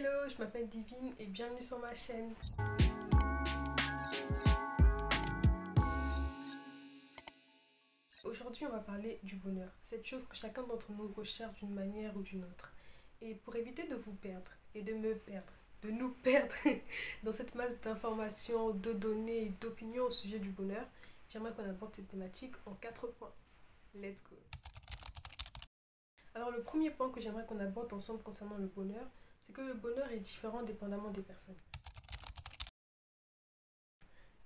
Hello, je m'appelle Divine et bienvenue sur ma chaîne. Aujourd'hui, on va parler du bonheur, cette chose que chacun d'entre nous recherche d'une manière ou d'une autre. Et pour éviter de vous perdre et de me perdre, de nous perdre dans cette masse d'informations, de données et d'opinions au sujet du bonheur, j'aimerais qu'on aborde cette thématique en 4 points. Let's go! Alors le premier point que j'aimerais qu'on aborde ensemble concernant le bonheur, c'est que le bonheur est différent dépendamment des personnes.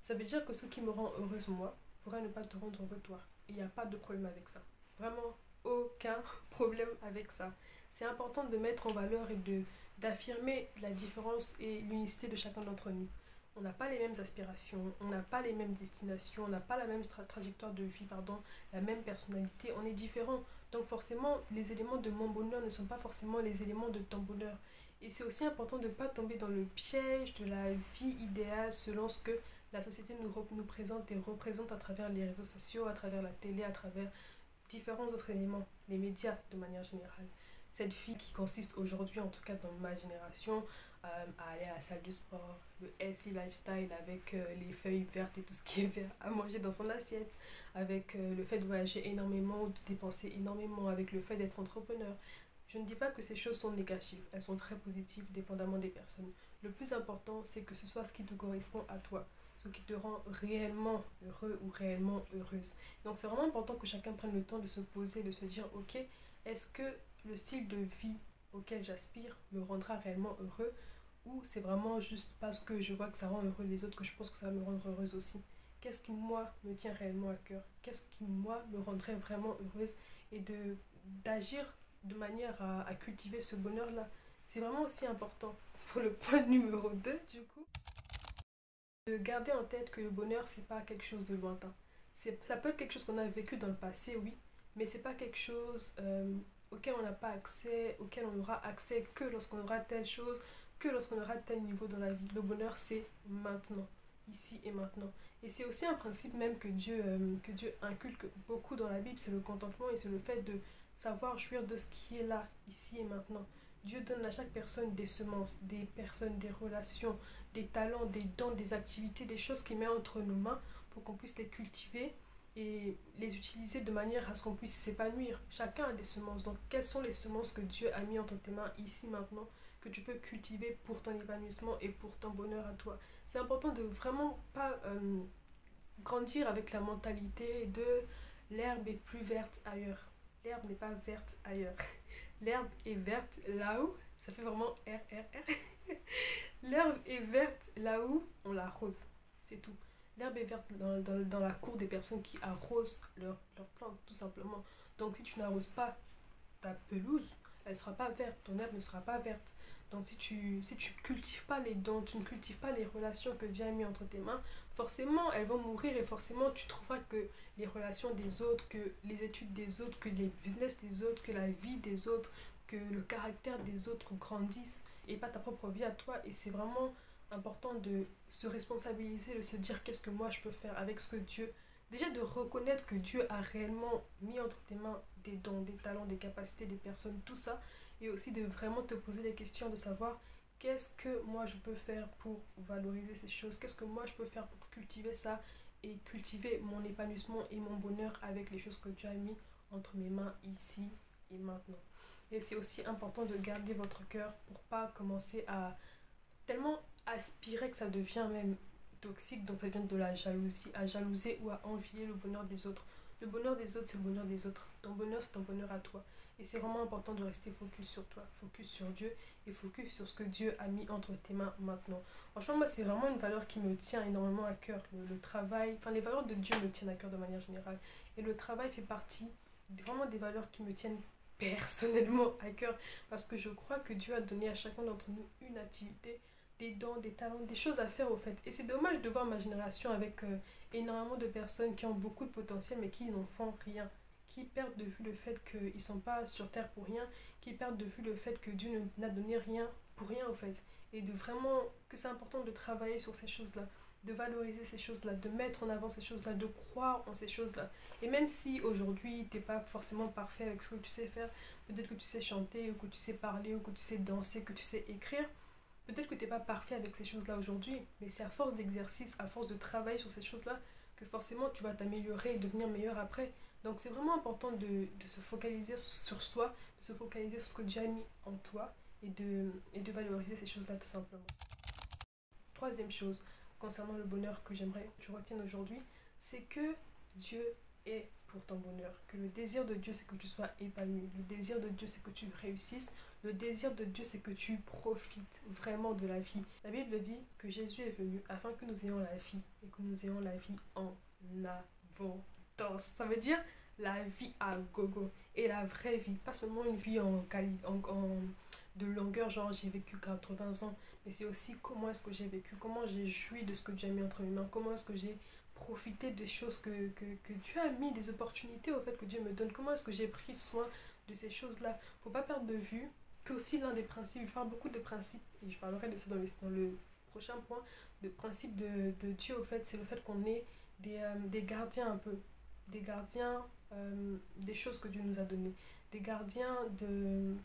Ça veut dire que ce qui me rend heureuse moi pourrait ne pas te rendre heureux toi. Il n'y a pas de problème avec ça. Vraiment aucun problème avec ça. C'est important de mettre en valeur et d'affirmer la différence et l'unicité de chacun d'entre nous. On n'a pas les mêmes aspirations, on n'a pas les mêmes destinations, on n'a pas la même trajectoire de vie, la même personnalité, on est différents. Donc forcément, les éléments de mon bonheur ne sont pas forcément les éléments de ton bonheur. Et c'est aussi important de ne pas tomber dans le piège de la vie idéale selon ce que la société nous présente et représente à travers les réseaux sociaux, à travers la télé, à travers différents autres éléments, les médias de manière générale. Cette vie qui consiste aujourd'hui, en tout cas dans ma génération, à aller à la salle de sport, le healthy lifestyle avec les feuilles vertes et tout ce qui est vert à manger dans son assiette, avec le fait de voyager énormément ou de dépenser énormément, avec le fait d'être entrepreneur. Je ne dis pas que ces choses sont négatives, elles sont très positives dépendamment des personnes. Le plus important, c'est que ce soit ce qui te correspond à toi, ce qui te rend réellement heureux ou réellement heureuse. Donc c'est vraiment important que chacun prenne le temps de se poser, de se dire ok, est-ce que le style de vie auquel j'aspire me rendra réellement heureux, ou c'est vraiment juste parce que je vois que ça rend heureux les autres que je pense que ça va me rendre heureuse aussi. Qu'est-ce qui moi me tient réellement à cœur, qu'est-ce qui moi me rendrait vraiment heureuse, et d'agir de manière à cultiver ce bonheur là. C'est vraiment aussi important pour le point numéro 2 du coup, de garder en tête que le bonheur c'est pas quelque chose de lointain. Ça peut être quelque chose qu'on a vécu dans le passé, oui, mais c'est pas quelque chose auquel on n'a pas accès, auquel on aura accès que lorsqu'on aura telle chose, que lorsqu'on aura tel niveau dans la vie. Le bonheur c'est maintenant, ici et maintenant. Et c'est aussi un principe même que Dieu inculque beaucoup dans la Bible, c'est le contentement et c'est le fait de savoir jouir de ce qui est là, ici et maintenant. Dieu donne à chaque personne des semences, des personnes, des relations, des talents, des dons, des activités, des choses qu'il met entre nos mains pour qu'on puisse les cultiver et les utiliser de manière à ce qu'on puisse s'épanouir. Chacun a des semences. Donc, quelles sont les semences que Dieu a mis entre tes mains ici maintenant que tu peux cultiver pour ton épanouissement et pour ton bonheur à toi? C'est important de vraiment pas grandir avec la mentalité de l'herbe est plus verte ailleurs. L'herbe n'est pas verte ailleurs. L'herbe est verte là où, ça fait vraiment R. L'herbe est verte là où on l'arrose. C'est tout. L'herbe est verte dans la cour des personnes qui arrosent leurs plantes, tout simplement. Donc si tu n'arroses pas ta pelouse, elle ne sera pas verte, ton herbe ne sera pas verte. Donc si tu cultives pas les dons, tu ne cultives pas les relations que Dieu a mis entre tes mains, forcément elles vont mourir et forcément tu trouveras que les relations des autres, que les études des autres, que les business des autres, que la vie des autres, que le caractère des autres grandissent et pas ta propre vie à toi. Et c'est vraiment important de se responsabiliser, de se dire qu'est-ce que moi je peux faire avec ce que Dieu... Déjà de reconnaître que Dieu a réellement mis entre tes mains des dons, des talents, des capacités, des personnes, tout ça. Et aussi de vraiment te poser les questions de savoir qu'est-ce que moi je peux faire pour valoriser ces choses, qu'est-ce que moi je peux faire pour cultiver ça et cultiver mon épanouissement et mon bonheur avec les choses que Dieu a mis entre mes mains ici et maintenant. Et c'est aussi important de garder votre cœur pour pas commencer à tellement aspirer que ça devient même toxique, donc ça vient de la jalousie, à jalouser ou à envier le bonheur des autres. Le bonheur des autres, c'est le bonheur des autres. Ton bonheur, c'est ton bonheur à toi. Et c'est vraiment important de rester focus sur toi, focus sur Dieu et focus sur ce que Dieu a mis entre tes mains maintenant. Franchement, moi, c'est vraiment une valeur qui me tient énormément à cœur. Le travail, enfin, les valeurs de Dieu me tiennent à cœur de manière générale. Et le travail fait partie vraiment des valeurs qui me tiennent personnellement à cœur. Parce que je crois que Dieu a donné à chacun d'entre nous une activité, des dons, des talents, des choses à faire au fait. Et c'est dommage de voir ma génération avec énormément de personnes qui ont beaucoup de potentiel mais qui n'en font rien, qui perdent de vue le fait qu'ils ne sont pas sur terre pour rien, qui perdent de vue le fait que Dieu n'a donné rien pour rien au fait. Et de vraiment, que c'est important de travailler sur ces choses-là, de valoriser ces choses-là, de mettre en avant ces choses-là, de croire en ces choses-là. Et même si aujourd'hui t'es pas forcément parfait avec ce que tu sais faire, peut-être que tu sais chanter, ou que tu sais parler, ou que tu sais danser, que tu sais écrire, Peut-être que tu n'es pas parfait avec ces choses-là aujourd'hui, mais c'est à force d'exercice, à force de travail sur ces choses-là, que forcément tu vas t'améliorer et devenir meilleur après. Donc c'est vraiment important de se focaliser sur soi, de se focaliser sur ce que Dieu a mis en toi et de valoriser ces choses-là tout simplement. Troisième chose concernant le bonheur que j'aimerais que tu retiennes aujourd'hui, c'est que Dieu est pour ton bonheur. Que le désir de Dieu, c'est que tu sois épanoui. Le désir de Dieu, c'est que tu réussisses. Le désir de Dieu, c'est que tu profites vraiment de la vie. La Bible dit que Jésus est venu afin que nous ayons la vie et que nous ayons la vie en abondance. Ça veut dire la vie à gogo et la vraie vie, pas seulement une vie de longueur, genre j'ai vécu 80 ans, mais c'est aussi comment est-ce que j'ai vécu, comment j'ai joui de ce que Dieu a mis entre mes mains, comment est-ce que j'ai profité des choses que Dieu a mis, des opportunités au fait que Dieu me donne, comment est-ce que j'ai pris soin de ces choses-là. Faut pas perdre de vue que aussi l'un des principes, je parle beaucoup de principes, et je parlerai de ça dans le prochain point, de principe de Dieu au fait, c'est le fait qu'on est des gardiens un peu, des gardiens des choses que Dieu nous a données, des gardiens de...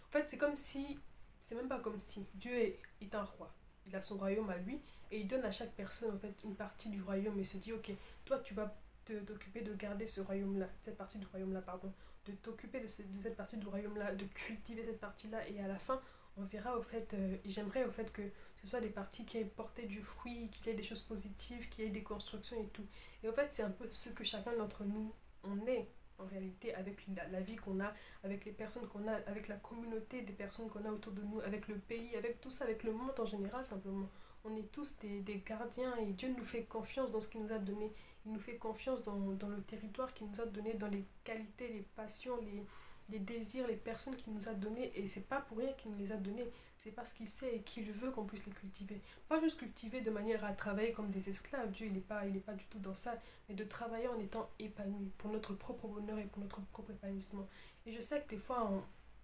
En fait, c'est comme si, c'est même pas comme si, Dieu est un roi, il a son royaume à lui, et il donne à chaque personne en fait une partie du royaume et se dit, ok, toi tu vas t'occuper de garder ce royaume-là, cette partie du royaume-là, pardon, de t'occuper de cette partie du royaume-là, de cultiver cette partie-là, et à la fin, on verra au fait, j'aimerais au fait que ce soit des parties qui aient porté du fruit, qu'il y ait des choses positives, qu'il y ait des constructions et tout. Et en fait, c'est un peu ce que chacun d'entre nous, on est en réalité avec la vie qu'on a, avec les personnes qu'on a, avec la communauté des personnes qu'on a autour de nous, avec le pays, avec tout ça, avec le monde en général simplement. On est tous des gardiens et Dieu nous fait confiance dans ce qu'il nous a donné. Il nous fait confiance dans le territoire qu'il nous a donné, dans les qualités, les passions, les désirs, les personnes qu'il nous a données. Et c'est pas pour rien qu'il nous les a données. C'est parce qu'il sait et qu'il veut qu'on puisse les cultiver. Pas juste cultiver de manière à travailler comme des esclaves. Dieu, il est pas du tout dans ça. Mais de travailler en étant épanoui pour notre propre bonheur et pour notre propre épanouissement. Et je sais que des fois,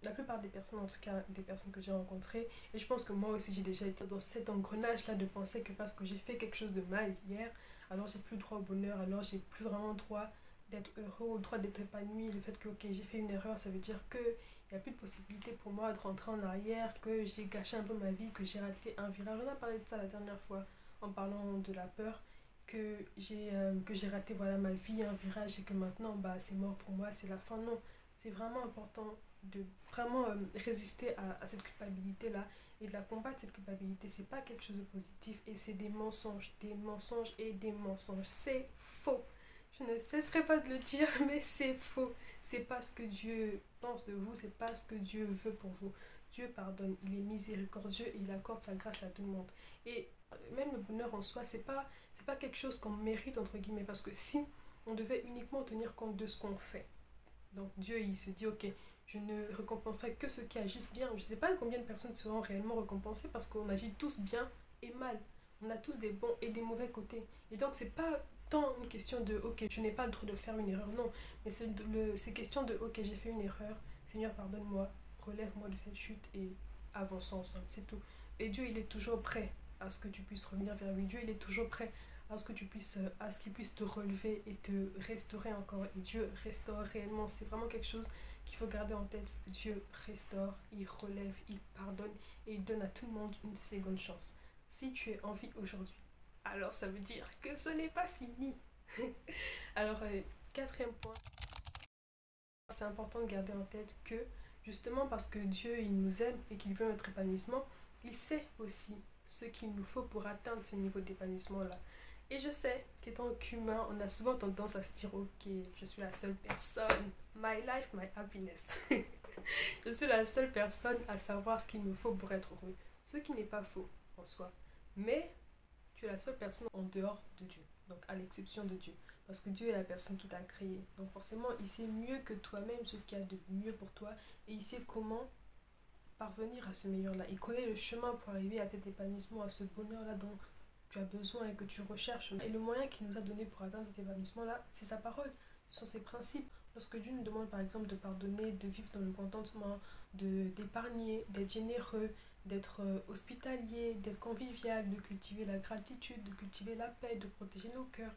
la plupart des personnes, en tout cas des personnes que j'ai rencontrées, et je pense que moi aussi j'ai déjà été dans cet engrenage-là de penser que parce que j'ai fait quelque chose de mal hier, alors j'ai plus droit au bonheur, alors j'ai plus vraiment droit d'être heureux, au droit d'être épanoui. Le fait que ok, j'ai fait une erreur, ça veut dire que il n'y a plus de possibilité pour moi de rentrer en arrière, que j'ai gâché un peu ma vie, que j'ai raté un virage. On a parlé de ça la dernière fois en parlant de la peur, que j'ai raté voilà, ma vie, un virage et que maintenant bah, c'est mort pour moi, c'est la fin. Non, c'est vraiment important de vraiment résister à cette culpabilité-là et de la combattre, cette culpabilité. C'est pas quelque chose de positif et c'est des mensonges et des mensonges. C'est faux. Je ne cesserai pas de le dire, mais c'est faux. C'est pas ce que Dieu pense de vous, c'est pas ce que Dieu veut pour vous. Dieu pardonne, il est miséricordieux et il accorde sa grâce à tout le monde. Et même le bonheur en soi, c'est pas quelque chose qu'on mérite, entre guillemets, parce que si on devait uniquement tenir compte de ce qu'on fait, donc Dieu, il se dit, ok, je ne récompenserai que ceux qui agissent bien. Je ne sais pas combien de personnes seront réellement récompensées parce qu'on agit tous bien et mal. On a tous des bons et des mauvais côtés. Et donc, c'est pas tant une question de, ok, je n'ai pas le droit de faire une erreur, non. Mais c'est question de, ok, j'ai fait une erreur, Seigneur, pardonne-moi, relève-moi de cette chute et avançons ensemble, c'est tout. Et Dieu, il est toujours prêt à ce que tu puisses revenir vers lui. Dieu, il est toujours prêt à ce que tu puisses, à ce qu'il puisse te relever et te restaurer encore. Et Dieu restaure réellement. C'est vraiment quelque chose qu'il faut garder en tête. Dieu restaure, il relève, il pardonne et il donne à tout le monde une seconde chance. Si tu es en vie aujourd'hui, alors ça veut dire que ce n'est pas fini. Alors, quatrième point, c'est important de garder en tête que justement parce que Dieu il nous aime et qu'il veut notre épanouissement, il sait aussi ce qu'il nous faut pour atteindre ce niveau d'épanouissement là. Et je sais qu'étant qu'humain, on a souvent tendance à se dire ok, je suis la seule personne, my life, my happiness. Je suis la seule personne à savoir ce qu'il me faut pour être heureux. Ce qui n'est pas faux en soi. Mais tu es la seule personne en dehors de Dieu, donc à l'exception de Dieu. Parce que Dieu est la personne qui t'a créé. Donc forcément, il sait mieux que toi-même ce qu'il y a de mieux pour toi. Et il sait comment parvenir à ce meilleur-là. Il connaît le chemin pour arriver à cet épanouissement, à ce bonheur-là dont tu as besoin et que tu recherches. Et le moyen qu'il nous a donné pour atteindre cet épanouissement-là, c'est sa parole. Ce sont ses principes. Lorsque Dieu nous demande par exemple de pardonner, de vivre dans le contentement, d'épargner, d'être généreux, d'être hospitalier, d'être convivial, de cultiver la gratitude, de cultiver la paix, de protéger nos cœurs.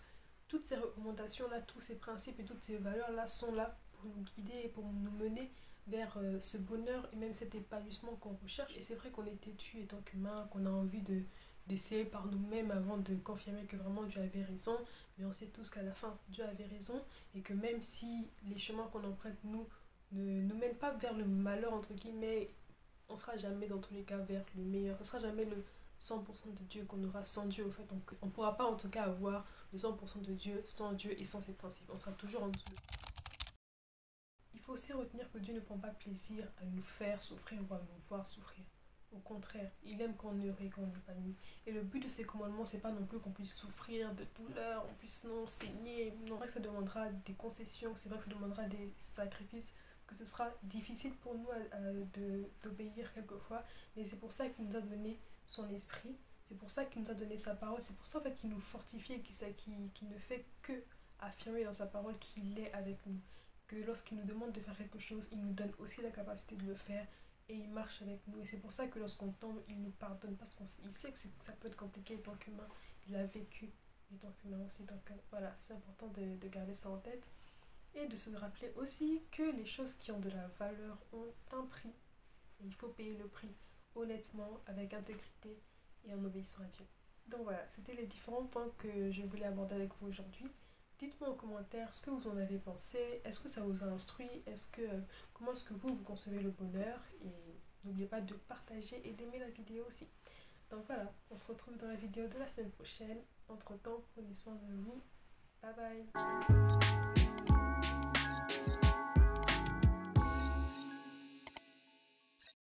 Toutes ces recommandations-là, tous ces principes et toutes ces valeurs-là sont là pour nous guider et pour nous mener vers ce bonheur et même cet épanouissement qu'on recherche. Et c'est vrai qu'on est têtu en tant qu'humain, qu'on a envie d'essayer par nous-mêmes avant de confirmer que vraiment Dieu avait raison, mais on sait tous qu'à la fin Dieu avait raison et que même si les chemins qu'on emprunte ne nous mènent pas vers le malheur entre guillemets, on sera jamais dans tous les cas vers le meilleur, ce sera jamais le 100% de Dieu qu'on aura sans Dieu. Au fait, on ne pourra pas en tout cas avoir le 100% de Dieu sans Dieu et sans ses principes, on sera toujours en dessous. Il faut aussi retenir que Dieu ne prend pas plaisir à nous faire souffrir ou à nous voir souffrir. Au contraire, il aime qu'on est heureux et qu'on est épanoui. Et le but de ces commandements, c'est pas non plus qu'on puisse souffrir de douleur, on puisse non saigner. Non, c'est vrai que ça demandera des concessions, c'est vrai que ça demandera des sacrifices, que ce sera difficile pour nous d'obéir quelquefois. Mais c'est pour ça qu'il nous a donné son esprit, c'est pour ça qu'il nous a donné sa parole, c'est pour ça en fait, qu'il nous fortifie et qu'il ne fait que affirmer dans sa parole qu'il est avec nous. Que lorsqu'il nous demande de faire quelque chose, il nous donne aussi la capacité de le faire et il marche avec nous. Et c'est pour ça que lorsqu'on tombe, il nous pardonne parce qu'il sait que ça peut être compliqué en tant qu'humain. Il a vécu en tant qu'humain aussi. Donc voilà, c'est important de garder ça en tête et de se rappeler aussi que les choses qui ont de la valeur ont un prix. Et il faut payer le prix honnêtement, avec intégrité et en obéissant à Dieu. Donc voilà, c'était les différents points que je voulais aborder avec vous aujourd'hui. Dites-moi en commentaire ce que vous en avez pensé. Est-ce que ça vous a instruit? Comment est-ce que vous concevez le bonheur? Et n'oubliez pas de partager et d'aimer la vidéo aussi. Donc voilà, on se retrouve dans la vidéo de la semaine prochaine. Entre temps, prenez soin de vous. Bye bye.